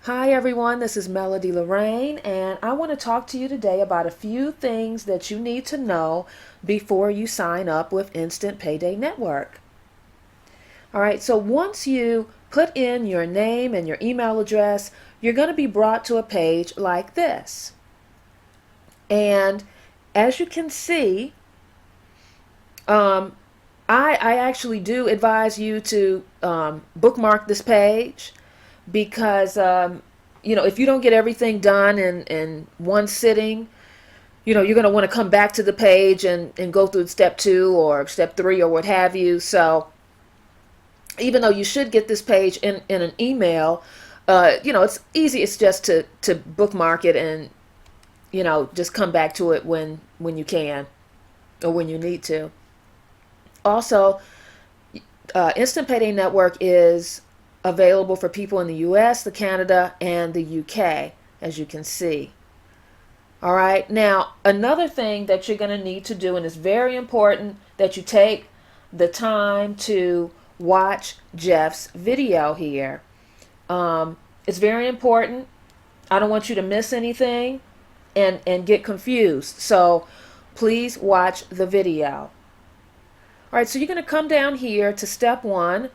Hi everyone, this is Melody Lorraine, and I want to talk to you today about a few things that you need to know before you sign up with Instant Payday Network. All right, so once you put in your name and your email address, you're going to be brought to a page like this. And as you can see, um, I actually do advise you to bookmark this page because if you don't get everything done in one sitting, you're going to want to come back to the page and go through step 2 or step 3 or what have you. So even though you should get this page in an email, it's easy. It's just to bookmark it and just come back to it when you can or when you need to. Also, Instant Payday Network is available for people in the US, the Canada, and the UK, as you can see. All right, now another thing that you're going to need to do, and it's very important that you take the time to watch Jeff's video here. It's very important. I don't want you to miss anything and get confused. So please watch the video. All right, so you're going to come down here to step 1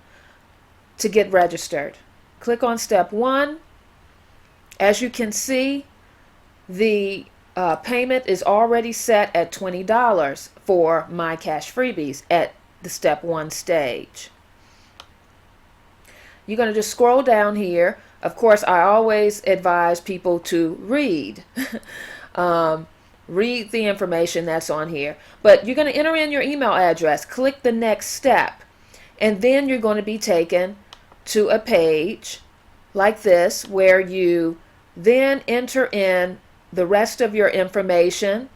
to get registered. Click on step 1. As you can see, the payment is already set at $20 for My Cash Freebies at the step 1 stage. You're going to just scroll down here. Of course, I always advise people to read. Read the information that's on here. But you're going to enter in your email address, click the next step, and then you're going to be taken to a page like this where you then enter in the rest of your information.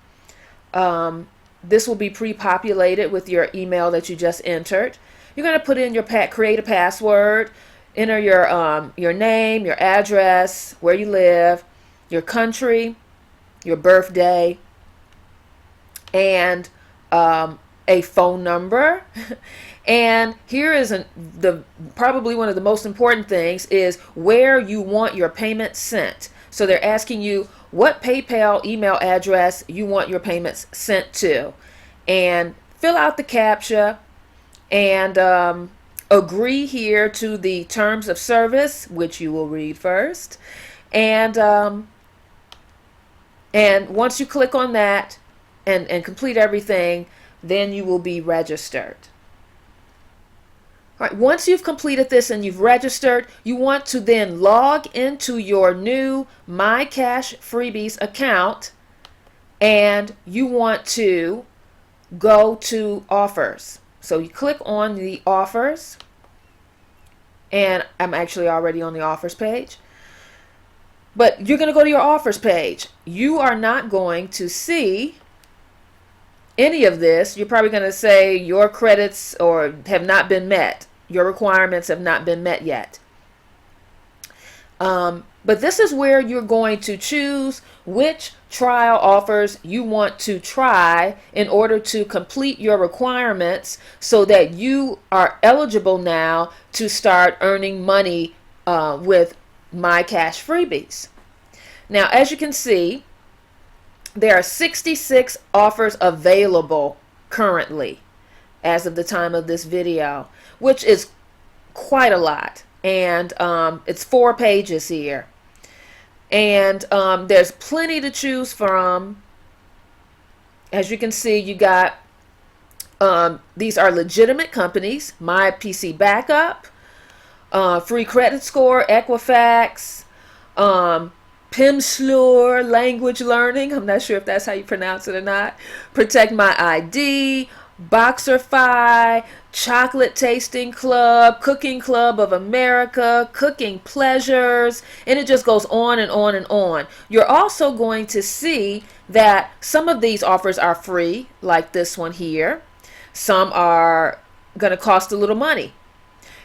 This will be pre-populated with your email that you just entered. You're going to put in create a password, enter your name, your address, where you live, your country, your birthday, and a phone number. And here is probably one of the most important things is where you want your payment sent. So they're asking you what PayPal email address you want your payments sent to, and fill out the CAPTCHA and agree here to the terms of service, which you will read first. And once you click on that and complete everything, then you will be registered. All right, once you've completed this and you've registered, you want to then log into your new My Cash Freebies account, and you want to go to offers. So you click on the offers, and I'm actually already on the offers page. But you're going to go to your offers page. You are not going to see any of this. You're probably going to say your credits or have not been met. Your requirements have not been met yet. But this is where you're going to choose which trial offers you want to try in order to complete your requirements so that you are eligible now to start earning money with My Cash Freebies. Now, as you can see, there are 66 offers available currently as of the time of this video, which is quite a lot. And it's 4 pages here. And there's plenty to choose from. As you can see, you got these are legitimate companies: My PC Backup, Free Credit Score, Equifax, Pimsleur Language Learning. I'm not sure if that's how you pronounce it or not. Protect My ID, Boxerfi, Chocolate Tasting Club, Cooking Club of America, Cooking Pleasures, and it just goes on and on and on. You're also going to see that some of these offers are free, like this one here. Some are going to cost a little money.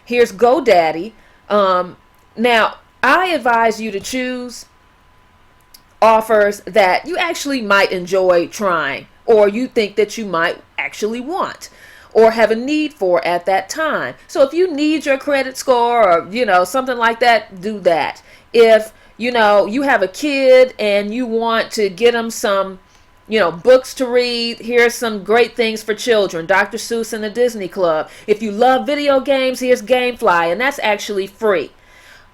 Here's GoDaddy. Now, I advise you to choose offers that you actually might enjoy trying, or you think that you might actually want. or have a need for at that time. So if you need your credit score or, something like that, do that. If, you have a kid and you want to get them some, books to read, here's some great things for children. Dr. Seuss and the Disney Club. If you love video games, here's Gamefly, and that's actually free.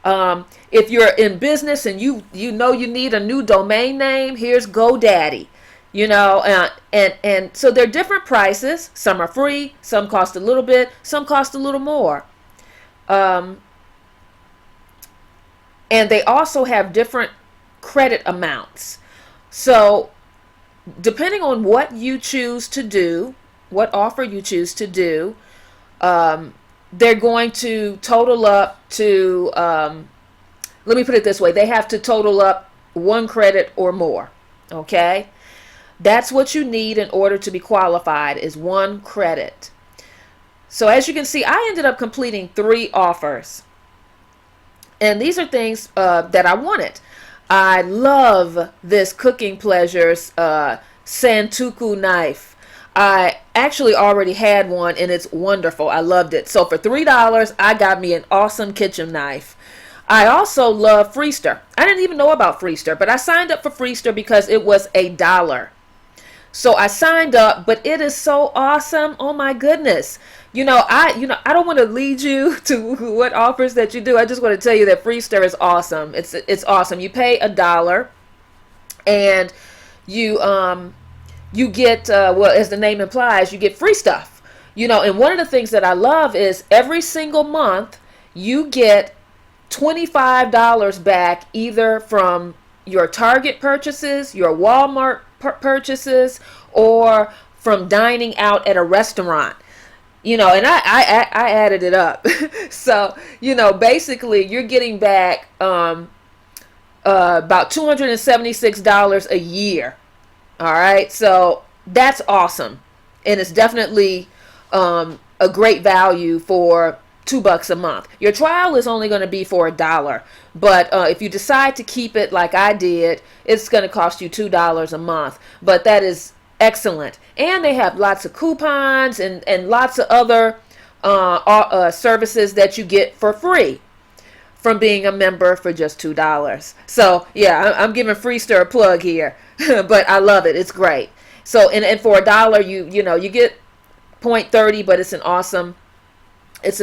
If you're in business and you need a new domain name, here's GoDaddy. And so they're different prices. Some are free, some cost a little bit, some cost a little more. And they also have different credit amounts. So depending on what you choose to do, what offer you choose to do, they're going to total up to, let me put it this way, they have to total up 1 credit or more. Okay? That's what you need in order to be qualified, is 1 credit. So as you can see, I ended up completing 3 offers. And these are things that I wanted. I love this Cooking Pleasures Santoku knife. I actually already had one and it's wonderful. I loved it. So for $3, I got me an awesome kitchen knife. I also love Freester. I didn't even know about Freester, but I signed up for Freester because it was $1. So I signed up, but it is so awesome. Oh my goodness. I don't want to lead you to what offers that you do. I just want to tell you that Freester is awesome. It's awesome. You pay $1 and you get, well, as the name implies, you get free stuff. And one of the things that I love is every single month you get $25 back, either from your Target purchases, your Walmart purchases, or from dining out at a restaurant. And I added it up. So, basically you're getting back about $276 a year. All right. So that's awesome. And it's definitely a great value for $2 a month. Your trial is only going to be for $1, but if you decide to keep it like I did, it's going to cost you $2 a month. But that is excellent. And they have lots of coupons and lots of other services that you get for free from being a member for just $2. So yeah, I'm giving Freester a plug here, but I love it. It's great. So and for $1, you get 0.30, but it's an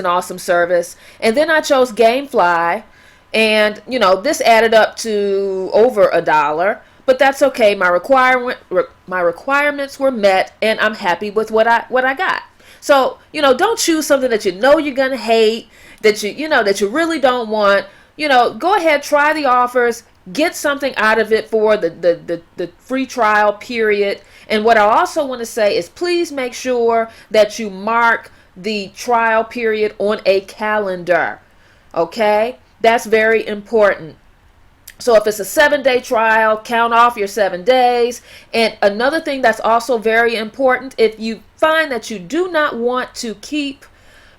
awesome service. And then I chose Gamefly, and this added up to over $1, but that's okay. My requirements were met, and I'm happy with what I got. So don't choose something that you're gonna hate, that you really don't want. Go ahead, try the offers, get something out of it for the free trial period. And what I also want to say is, please make sure that you mark the trial period on a calendar. Okay? That's very important. So if it's a 7-day trial, count off your 7 days. And another thing that's also very important, if you find that you do not want to keep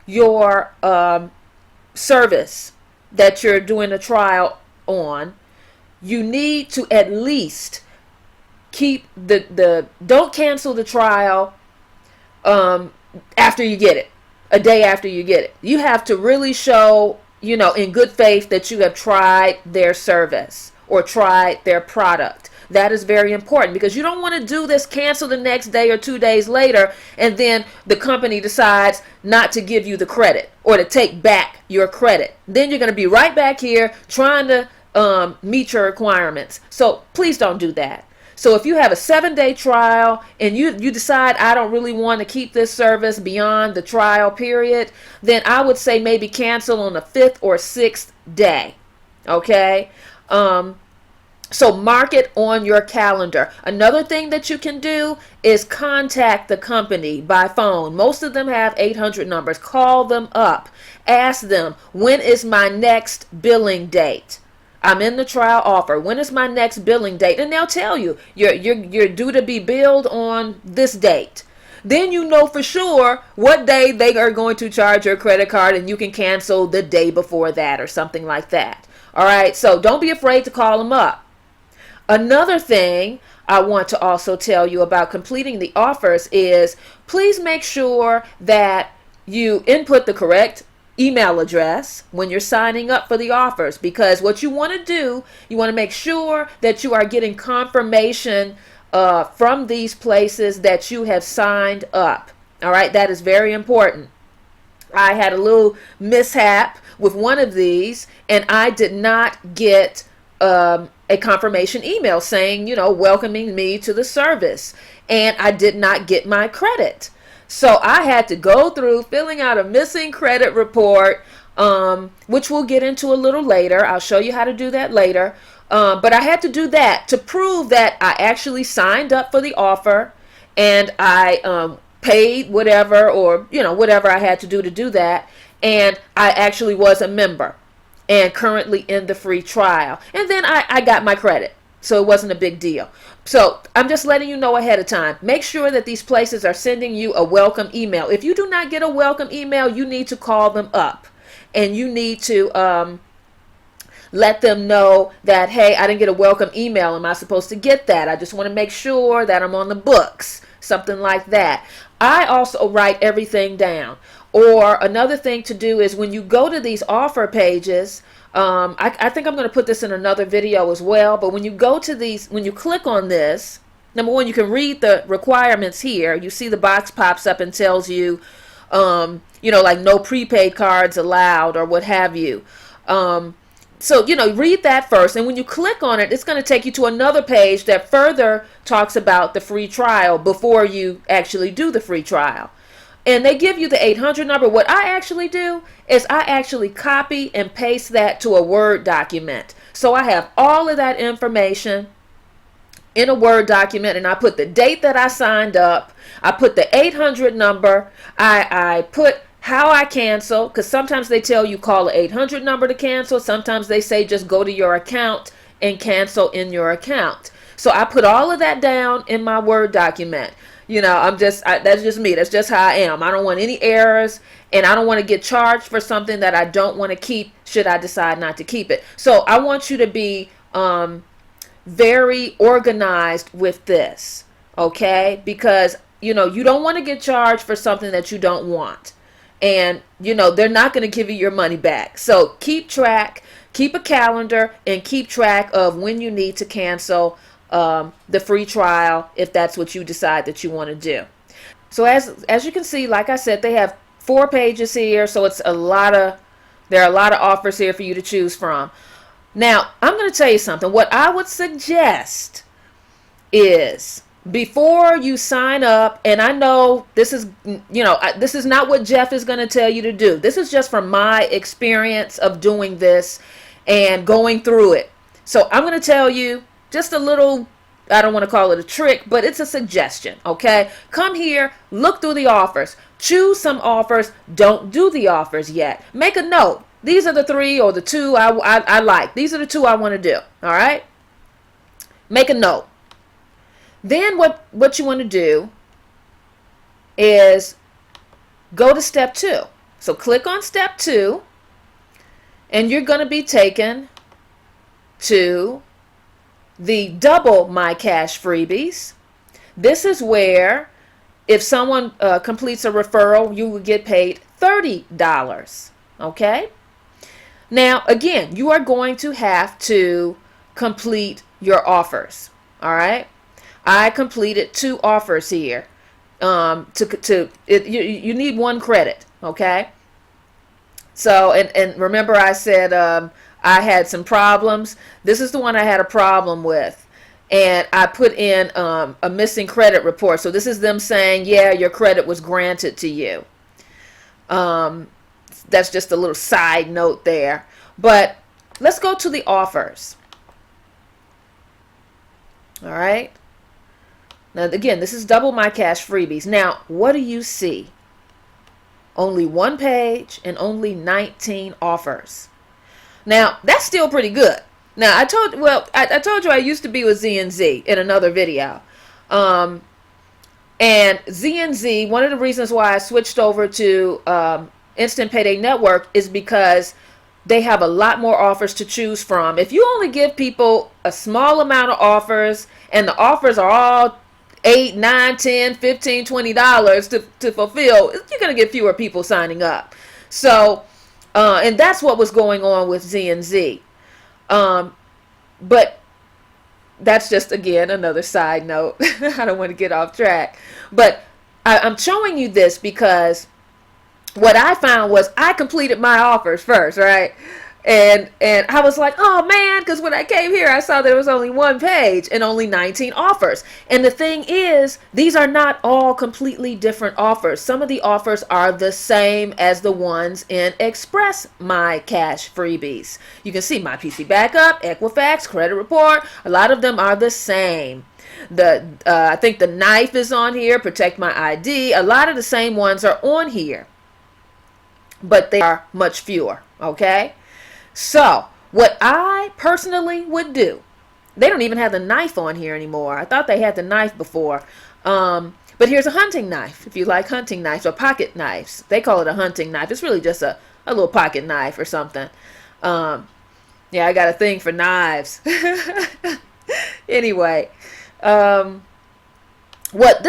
your service that you're doing a trial on, you need to at least keep don't cancel the trial after you get it, a day after you get it. You have to really show, in good faith, that you have tried their service or tried their product. That is very important, because you don't want to do this, cancel the next day or 2 days later, and then the company decides not to give you the credit or to take back your credit. Then you're going to be right back here trying to meet your requirements. So please don't do that. So if you have a 7-day trial and you decide, I don't really want to keep this service beyond the trial period, then I would say maybe cancel on the 5th or 6th day. Okay? So mark it on your calendar. Another thing that you can do is contact the company by phone. Most of them have 800 numbers. Call them up. Ask them, when is my next billing date? I'm in the trial offer. When is my next billing date? And they'll tell you, you're due to be billed on this date. Then you know for sure what day they are going to charge your credit card, and you can cancel the day before that or something like that. All right, so don't be afraid to call them up. Another thing, I want to also tell you about completing the offers is please make sure that you input the correct email address when you're signing up for the offers, because what you want to do, you want to make sure that you are getting confirmation from these places that you have signed up. All right, that is very important. I had a little mishap with one of these, and I did not get a confirmation email saying, welcoming me to the service, and I did not get my credit. So I had to go through filling out a missing credit report, which we'll get into a little later. I'll show you how to do that later. But I had to do that to prove that I actually signed up for the offer, and I paid whatever, or whatever I had to do that, and I actually was a member and currently in the free trial. And then I got my credit, so it wasn't a big deal. So I'm just letting you know ahead of time. Make sure that these places are sending you a welcome email. If you do not get a welcome email, you need to call them up, and you need to let them know that, hey, I didn't get a welcome email. Am I supposed to get that? I just want to make sure that I'm on the books. Something like that. I also write everything down. Or another thing to do is when you go to these offer pages, I think I'm going to put this in another video as well, but when you go to these, when you click on this, number one, you can read the requirements here. You see the box pops up and tells you, like no prepaid cards allowed or what have you. So, read that first. And when you click on it, it's going to take you to another page that further talks about the free trial before you actually do the free trial. And they give you the 800 number. What I actually do is I actually copy and paste that to a Word document. So I have all of that information in a Word document, and I put the date that I signed up. I put the 800 number. I put how I cancel, because sometimes they tell you call the 800 number to cancel. Sometimes they say just go to your account and cancel in your account. So I put all of that down in my Word document. That's just me. That's just how I am. I don't want any errors, and I don't want to get charged for something that I don't want to keep should I decide not to keep it. So I want you to be very organized with this, okay? Because, you don't want to get charged for something that you don't want. And, they're not going to give you your money back. So keep track, keep a calendar, and keep track of when you need to cancel the free trial if that's what you decide that you want to do. So as you can see, like I said, they have 4 pages here. So there are a lot of offers here for you to choose from. Now, I'm going to tell you something. What I would suggest is, before you sign up, and I know this is, this is not what Jeff is going to tell you to do. This is just from my experience of doing this and going through it. So I'm going to tell you just a little, I don't want to call it a trick, but it's a suggestion, okay? Come here, look through the offers, choose some offers, don't do the offers yet. Make a note. These are the 3 or the 2 I like. These are the 2 I want to do, all right? Make a note. Then what you want to do is go to step 2. So click on step 2, and you're going to be taken to the double my cash freebies. This is where if someone completes a referral, you will get paid $30. Okay? Now, again, you are going to have to complete your offers. All right? I completed 2 offers here. You need 1 credit. Okay? So, and remember I said I had some problems. This is the one I had a problem with. And I put in a missing credit report. So this is them saying, yeah, your credit was granted to you. That's just a little side note there. But let's go to the offers. All right. Now, again, this is double my cash freebies. Now, what do you see? Only 1 page and only 19 offers. Now, that's still pretty good. Now, I told you I used to be with Z&Z in another video. And Z&Z, one of the reasons why I switched over to Instant Payday Network is because they have a lot more offers to choose from. If you only give people a small amount of offers and the offers are all $8, $9, $10, $15, $20 to fulfill, you're going to get fewer people signing up. So, and that's what was going on with Z and Z. But that's just, again, another side note. I don't want to get off track. But I'm showing you this because what I found was I completed my offers first, right? And I was like, oh man, because when I came here, I saw there was only one page and only 19 offers. And the thing is, these are not all completely different offers. Some of the offers are the same as the ones in Express My Cash freebies. You can see My PC Backup, Equifax, Credit Report. A lot of them are the same. I think the knife is on here, Protect My ID. A lot of the same ones are on here, but they are much fewer, okay? So, what I personally would do, they don't even have the knife on here anymore. I thought they had the knife before. But here's a hunting knife, if you like hunting knives or pocket knives. They call it a hunting knife. It's really just a little pocket knife or something. Yeah, I got a thing for knives. Anyway, this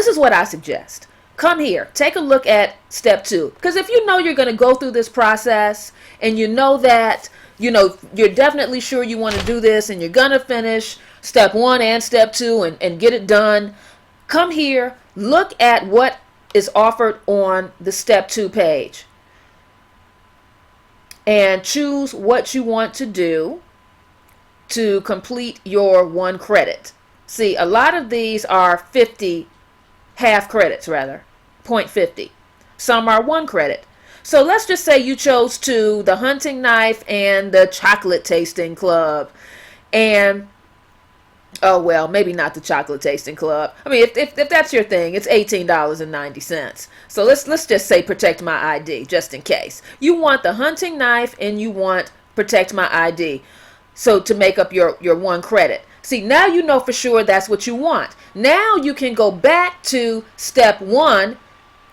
is what I suggest. Come here, take a look at step 2. Because if you know you're going to go through this process and you know that, you're definitely sure you want to do this and you're going to finish step 1 and step 2 and get it done, come here, look at what is offered on the step 2 page and choose what you want to do to complete your 1 credit. See, a lot of these are 50 half credits, rather, 0.50. Some are 1 credit. So let's just say you chose the hunting knife and the chocolate tasting club. And, oh well, maybe not the chocolate tasting club. I mean, if that's your thing, it's $18.90. So let's just say Protect My ID, just in case. You want the hunting knife and you want Protect My ID. So to make up your 1 credit. See, now you know for sure that's what you want. Now you can go back to step 1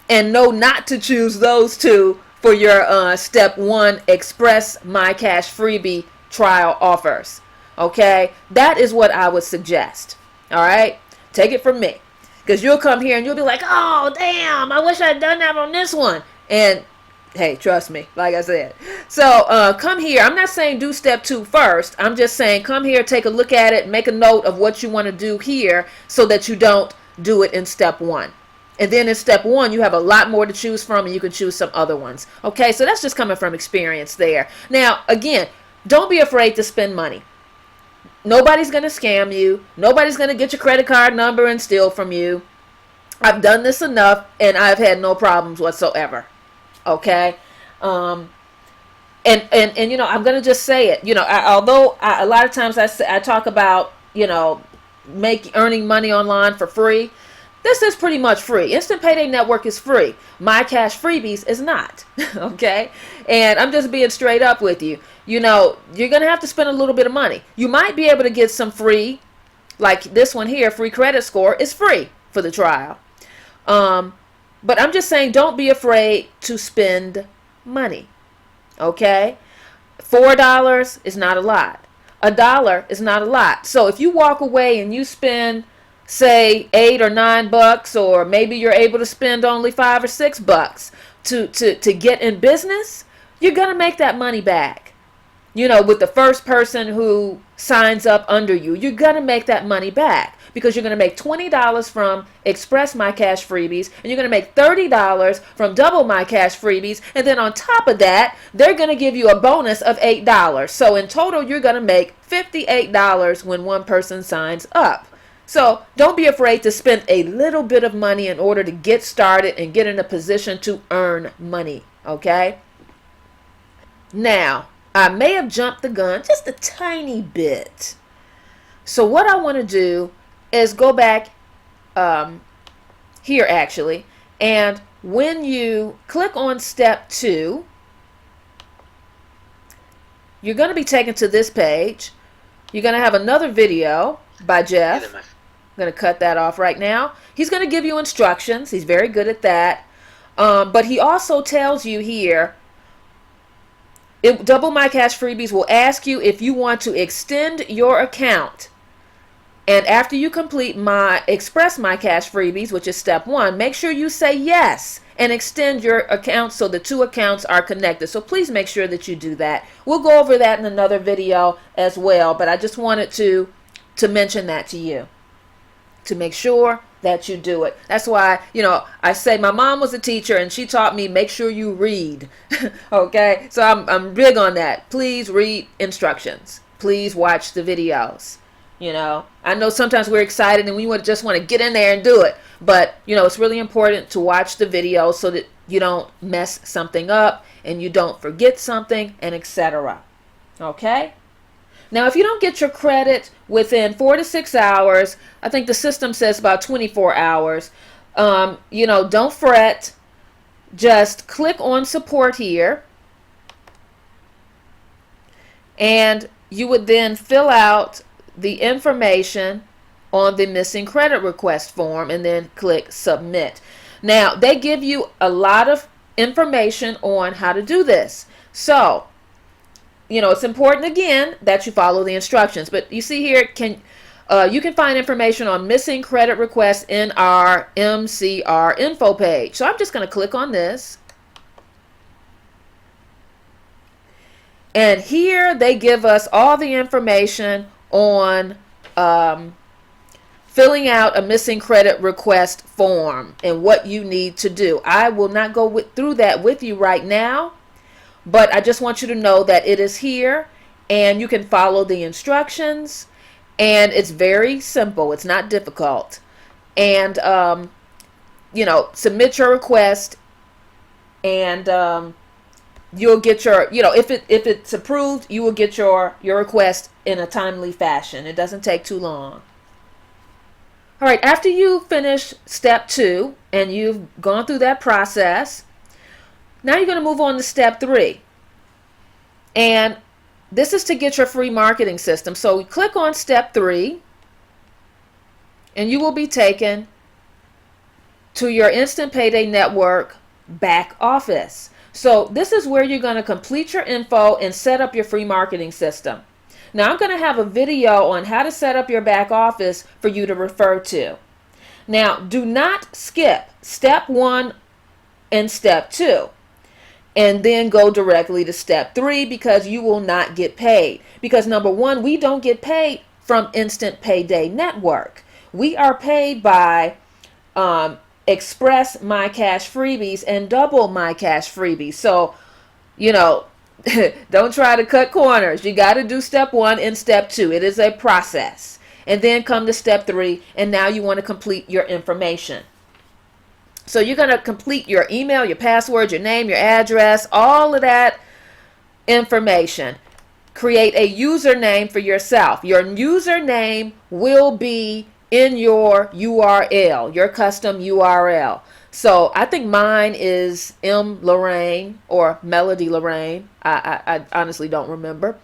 and know not to choose those 2 for your step 1 Express My Cash freebie trial offers. Okay? That is what I would suggest. All right? Take it from me. Because you'll come here and you'll be like, oh, damn, I wish I'd done that on this one. And hey, trust me, like I said. So come here. I'm not saying do step 2 first. I'm just saying come here, take a look at it, make a note of what you want to do here so that you don't do it in step 1. And then in step 1, you have a lot more to choose from and you can choose some other ones. Okay, so that's just coming from experience there. Now, again, don't be afraid to spend money. Nobody's going to scam you. Nobody's going to get your credit card number and steal from you. I've done this enough and I've had no problems whatsoever. Okay, and I'm gonna just say it. Although a lot of times I talk about earning money online for free, this is pretty much free. Instant Payday Network is free. My Cash Freebies is not. Okay, and I'm just being straight up with you. You're gonna have to spend a little bit of money. You might be able to get some free, like this one here. Free credit score is free for the trial. But I'm just saying, don't be afraid to spend money, okay? $4 is not a lot. $1 is not a lot. So if you walk away and you spend, say, $8 or $9, or maybe you're able to spend only $5 or $6 to get in business, you're going to make that money back. With the first person who signs up under you, you're going to make that money back. Because you're going to make $20 from Express My Cash freebies, and you're going to make $30 from Double My Cash freebies, and then on top of that, they're going to give you a bonus of $8. So in total, you're going to make $58 when one person signs up. So don't be afraid to spend a little bit of money in order to get started and get in a position to earn money, okay? Now, I may have jumped the gun just a tiny bit. So what I want to do is go back here actually, and when you click on step 2, you're going to be taken to this page. You're going to have another video by Jeff. I'm going to cut that off right now. He's going to give you instructions. He's very good at that. But he also tells you here Double My Cash Freebies will ask you if you want to extend your account. And after you complete Express My Cash Freebies, which is step 1, make sure you say yes and extend your account so the two accounts are connected. So please make sure that you do that. We'll go over that in another video as well, but I just wanted to mention that to you, to make sure that you do it. That's why, I say my mom was a teacher and she taught me, make sure you read. Okay? So I'm big on that. Please read instructions. Please watch the videos. I know sometimes we're excited and we just want to get in there and do it. But, it's really important to watch the video so that you don't mess something up and you don't forget something, and etc. Okay? Now, if you don't get your credit within 4 to 6 hours, I think the system says about 24 hours, don't fret. Just click on support here. And you would then fill out the information on the missing credit request form and then click submit. Now, they give you a lot of information on how to do this. So, it's important again that you follow the instructions. But you see here, you can find information on missing credit requests in our MCR info page. So I'm just going to click on this. And here they give us all the information on filling out a missing credit request form and what you need to do. I will not go through that with you right now, but I just want you to know that it is here and you can follow the instructions, and it's very simple. It's not difficult. And submit your request, and you'll get your, if it's approved, you will get your request in a timely fashion. It doesn't take too long. All right, after you finish step 2 and you've gone through that process, now you're going to move on to step 3. And this is to get your free marketing system. So we click on step 3 and you will be taken to your Instant Payday Network back office. So this is where you're going to complete your info and set up your free marketing system. Now I'm going to have a video on how to set up your back office for you to refer to. Now do not skip step 1 and step 2 and then go directly to step 3, because you will not get paid. Because number 1, we don't get paid from Instant Payday Network. We are paid by Express My Cash Freebies and Double My Cash Freebies. So, don't try to cut corners. You got to do step 1 and step 2. It is a process. And then come to step 3, and now you want to complete your information. So you're going to complete your email, your password, your name, your address, all of that information. Create a username for yourself. Your username will be in your URL, your custom URL. So I think mine is M. Lorraine or Melody Lorraine. I honestly don't remember.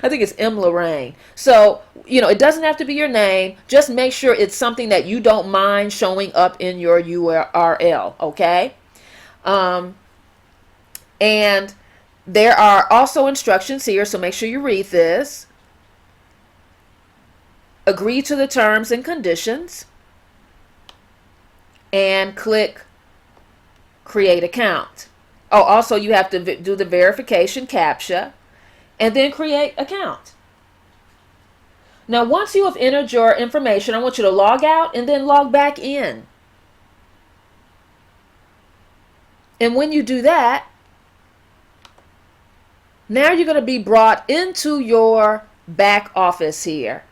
I think it's M. Lorraine. So, it doesn't have to be your name. Just make sure it's something that you don't mind showing up in your URL, okay? And there are also instructions here, so make sure you read this. Agree to the terms and conditions, and click create account. Oh, also you have to do the verification CAPTCHA and then create account. Now once you have entered your information, I want you to log out and then log back in. And when you do that, now you're going to be brought into your back office here.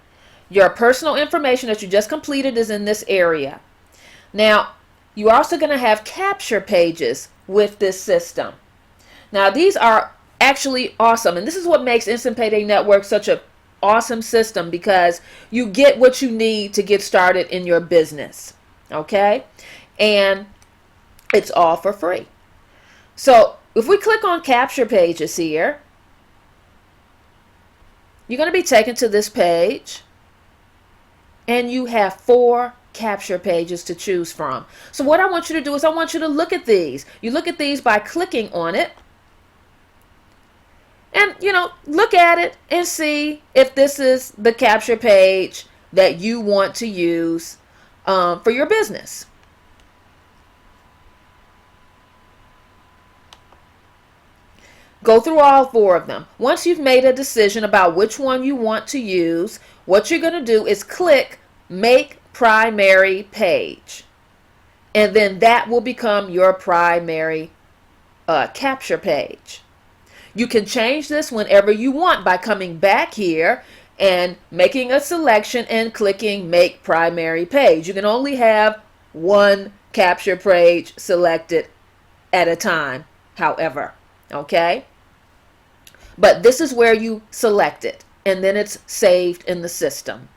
Your personal information that you just completed is in this area. Now, you're also going to have capture pages with this system. Now, these are actually awesome, and this is what makes Instant Payday Network such an awesome system, because you get what you need to get started in your business, okay? And it's all for free. So, if we click on capture pages here, you're going to be taken to this page, and you have 4 capture pages to choose from. So what I want you to do is I want you to look at these. You look at these by clicking on it, And, look at it and see if this is the capture page that you want to use for your business. Go through all 4 of them. Once you've made a decision about which one you want to use, what you're going to do is click Make Primary Page. And then that will become your primary capture page. You can change this whenever you want by coming back here and making a selection and clicking Make Primary Page. You can only have one capture page selected at a time, however. Okay? But this is where you select it, and then it's saved in the system.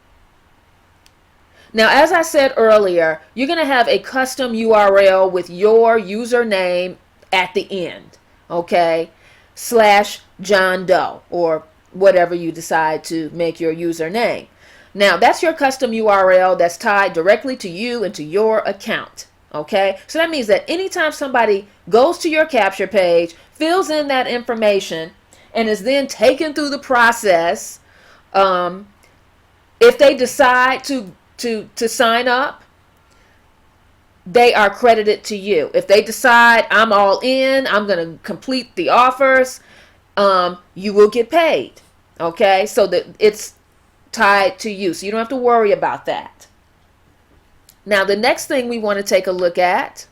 Now, as I said earlier, you're going to have a custom URL with your username at the end, okay? /John Doe, or whatever you decide to make your username. Now, that's your custom URL that's tied directly to you and to your account, okay? So that means that anytime somebody goes to your capture page, fills in that information, and is then taken through the process, if they decide to sign up, they are credited to you. If they decide, I'm all in, I'm going to complete the offers, you will get paid. Okay? So that it's tied to you. So you don't have to worry about that. Now, the next thing we want to take a look at.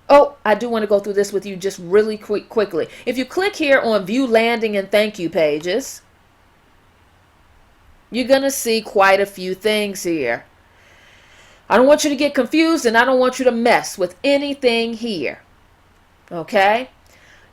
Oh, I do want to go through this with you just really quickly. If you click here on View Landing and Thank You Pages, you're going to see quite a few things here. I don't want you to get confused, and I don't want you to mess with anything here. Okay?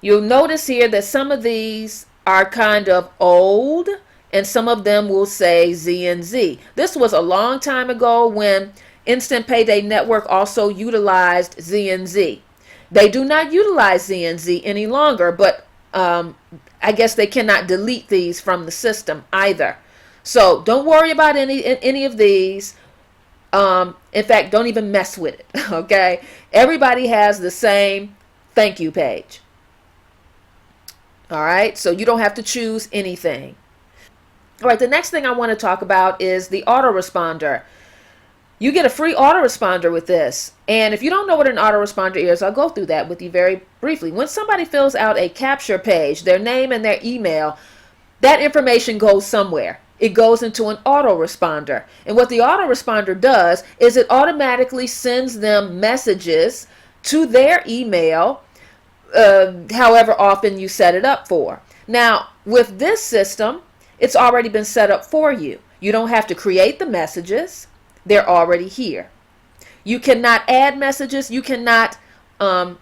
You'll notice here that some of these are kind of old, and some of them will say Z&Z. This was a long time ago when Instant Payday Network also utilized Z&Z. They do not utilize Z&Z any longer, but I guess they cannot delete these from the system either. So don't worry about any of these. In fact, don't even mess with it, okay? Everybody has the same thank you page. All right, so you don't have to choose anything. All right, the next thing I want to talk about is the autoresponder. You get a free autoresponder with this. And if you don't know what an autoresponder is, I'll go through that with you very briefly. When somebody fills out a capture page, their name and their email, that information goes somewhere. It goes into an autoresponder. And what the autoresponder does is it automatically sends them messages to their email, however often you set it up for. Now, with this system, it's already been set up for you. You don't have to create the messages. They're already here. You cannot add messages. You cannot, what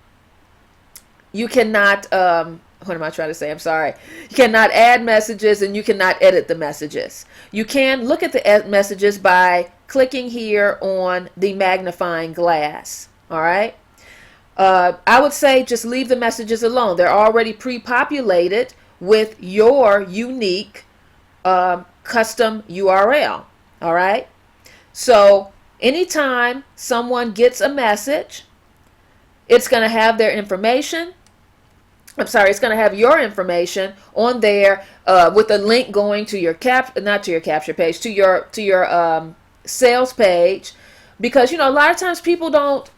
am I trying to say? I'm sorry. You cannot add messages, and you cannot edit the messages. You can look at the messages by clicking here on the magnifying glass. All right. I would say just leave the messages alone. They're already pre-populated with your unique custom URL. All right. So anytime someone gets a message, it's going to have their information. It's going to have your information on there with a link going to your not to your capture page, to your sales page, because a lot of times people don't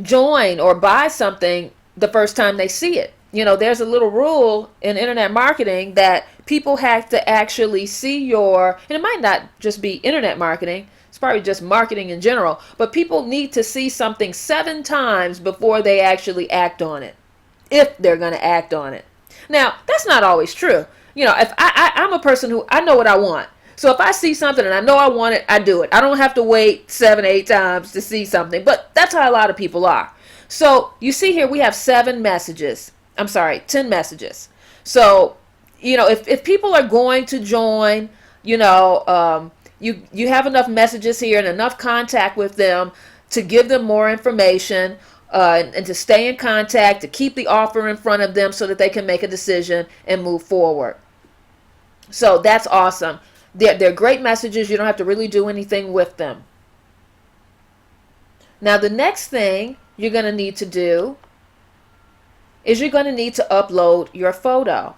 join or buy something the first time they see it. There's a little rule in internet marketing that people have to actually see and it might not just be internet marketing. It's probably just marketing in general, but people need to see something 7 times before they actually act on it, if they're going to act on it. Now, that's not always true. If I'm a person who, I know what I want. So if I see something and I know I want it, I do it. I don't have to wait 7, 8 times to see something, but that's how a lot of people are. So you see here we have 10 messages. So, if people are going to join, you have enough messages here and enough contact with them to give them more information, and to stay in contact, to keep the offer in front of them so that they can make a decision and move forward. So that's awesome. They're great messages. You don't have to really do anything with them. Now, the next thing you're going to need to do is you're going to need to upload your photo.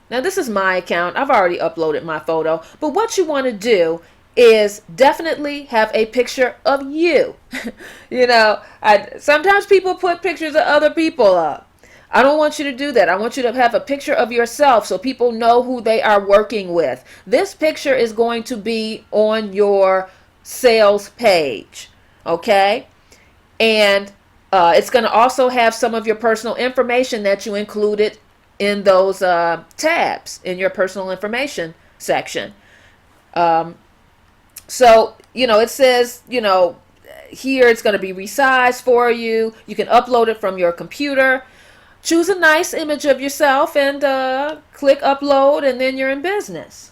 Now this is my account. I've already uploaded my photo, but what you want to do is definitely have a picture of you. Sometimes people put pictures of other people up. I don't want you to do that. I want you to have a picture of yourself so people know who they are working with. This picture is going to be on your sales page, okay? And it's going to also have some of your personal information that you included in those tabs in your personal information section. So, it says, here it's going to be resized for you. You can upload it from your computer. Choose a nice image of yourself and click upload, and then you're in business.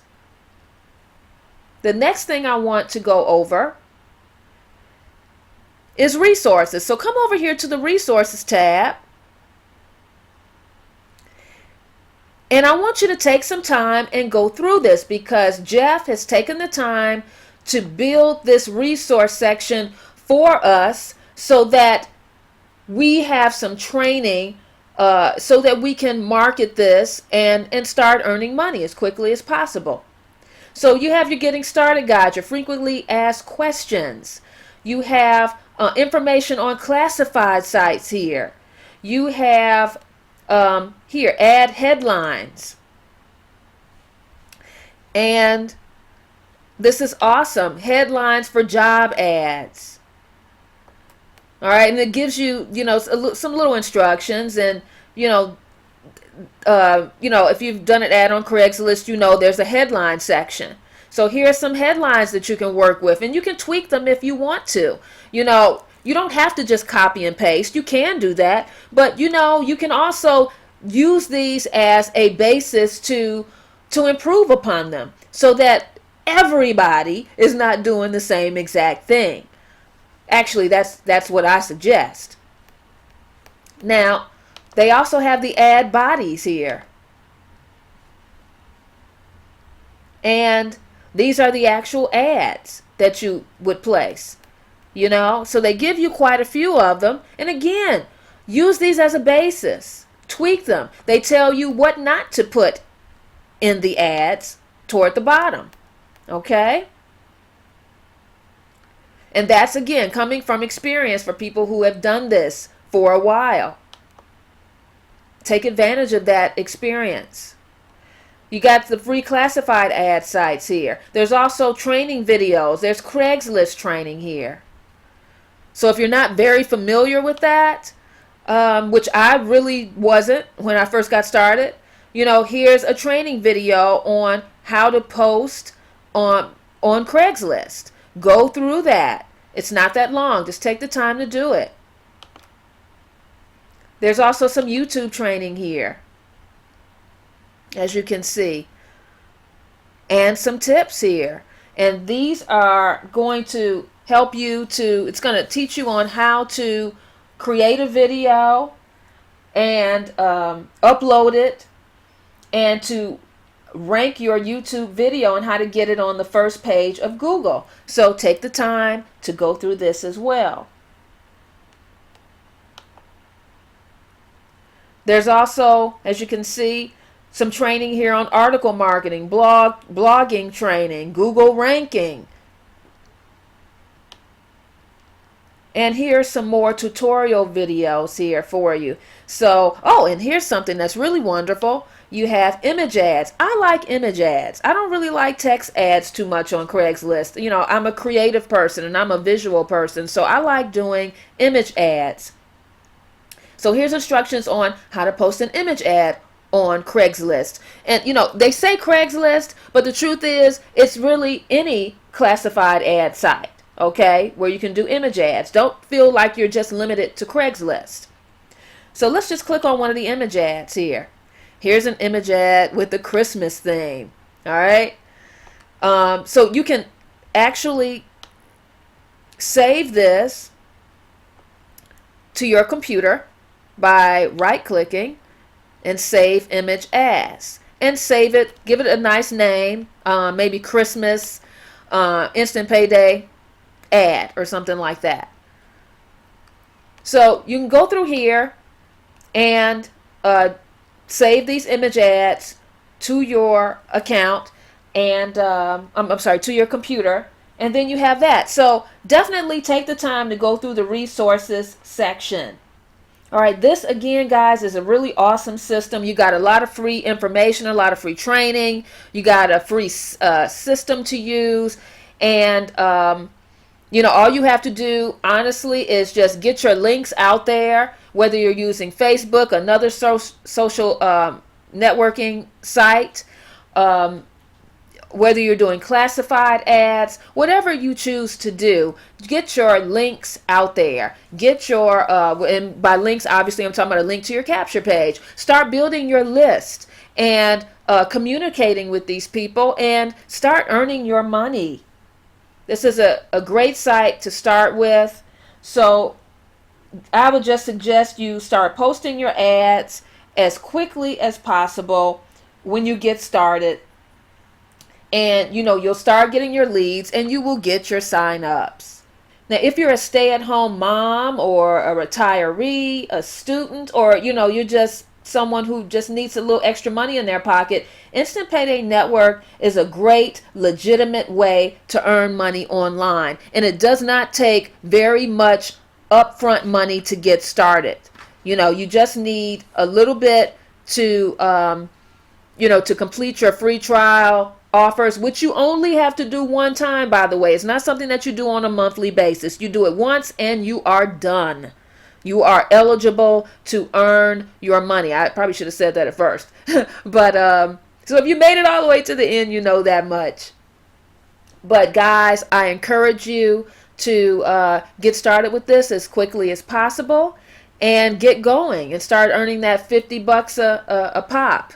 The next thing I want to go over is resources. So come over here to the resources tab. And I want you to take some time and go through this because Jeff has taken the time to build this resource section for us so that we have some training so that we can market this and start earning money as quickly as possible. So you have your getting started guide, your frequently asked questions. You have information on classified sites here. You have here, add headlines. And this is awesome. Headlines for job ads. All right, and it gives you, some little instructions, and if you've done an ad on Craigslist, there's a headline section. So here are some headlines that you can work with, and you can tweak them if you want to. You don't have to just copy and paste. You can do that, but you can also use these as a basis to improve upon them so that everybody is not doing the same exact thing. Actually, that's what I suggest. Now, they also have the ad bodies here. And these are the actual ads that you would place. So they give you quite a few of them. And again, use these as a basis. Tweak them. They tell you what not to put in the ads toward the bottom. Okay? And that's, again, coming from experience for people who have done this for a while. Take advantage of that experience. You got the free classified ad sites here. There's also training videos. There's Craigslist training here. So if you're not very familiar with that, which I really wasn't when I first got started, here's a training video on how to post on Craigslist. Go through that. It's not that long. Just take the time to do it. There's also some YouTube training here, as you can see, and some tips here. And these are going to help you it's going to teach you on how to create a video and upload it, and to rank your YouTube video and how to get it on the first page of Google. So take the time to go through this as well. There's also, as you can see, some training here on article marketing, blogging training, Google ranking. And here's some more tutorial videos here for you. So, and here's something that's really wonderful. You have image ads. I like image ads. I don't really like text ads too much on Craigslist. I'm a creative person and I'm a visual person, so I like doing image ads. So here's instructions on how to post an image ad on Craigslist. And they say Craigslist, but the truth is it's really any classified ad site, okay, where you can do image ads. Don't feel like you're just limited to Craigslist. So let's just click on one of the image ads here. Here's an image ad with the Christmas theme. All right. So you can actually save this to your computer by right-clicking and save image as, and save it, give it a nice name, maybe Christmas instant payday ad or something like that. So you can go through here and save these image ads to your account, and I'm sorry, to your computer, and then you have that. So definitely take the time to go through the resources section. All right, this again, guys, is a really awesome system. You got a lot of free information, a lot of free training. You got a free system to use, and all you have to do, honestly, is just get your links out there, whether you're using Facebook, another social networking site, um, whether you're doing classified ads, whatever you choose to do, get your links out there. Get your, and by links, obviously, I'm talking about a link to your capture page. Start building your list and communicating with these people and start earning your money. This is a great site to start with. So I would just suggest you start posting your ads as quickly as possible when you get started. And you'll start getting your leads and you will get your sign-ups. Now, if you're a stay-at-home mom or a retiree, a student, or you're just someone who just needs a little extra money in their pocket, Instant Payday Network is a great, legitimate way to earn money online. And it does not take very much upfront money to get started. You just need a little bit to, to complete your free trial offers, which you only have to do one time, by the way. It's not something that you do on a monthly basis. You do it once and you are done. You are eligible to earn your money. I probably should have said that at first. But so if you made it all the way to the end, you know that much. But guys, I encourage you to get started with this as quickly as possible and get going and start earning that $50 a pop.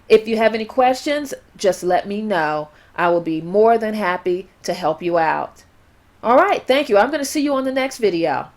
If you have any questions, just let me know. I will be more than happy to help you out. All right, thank you. I'm going to see you on the next video.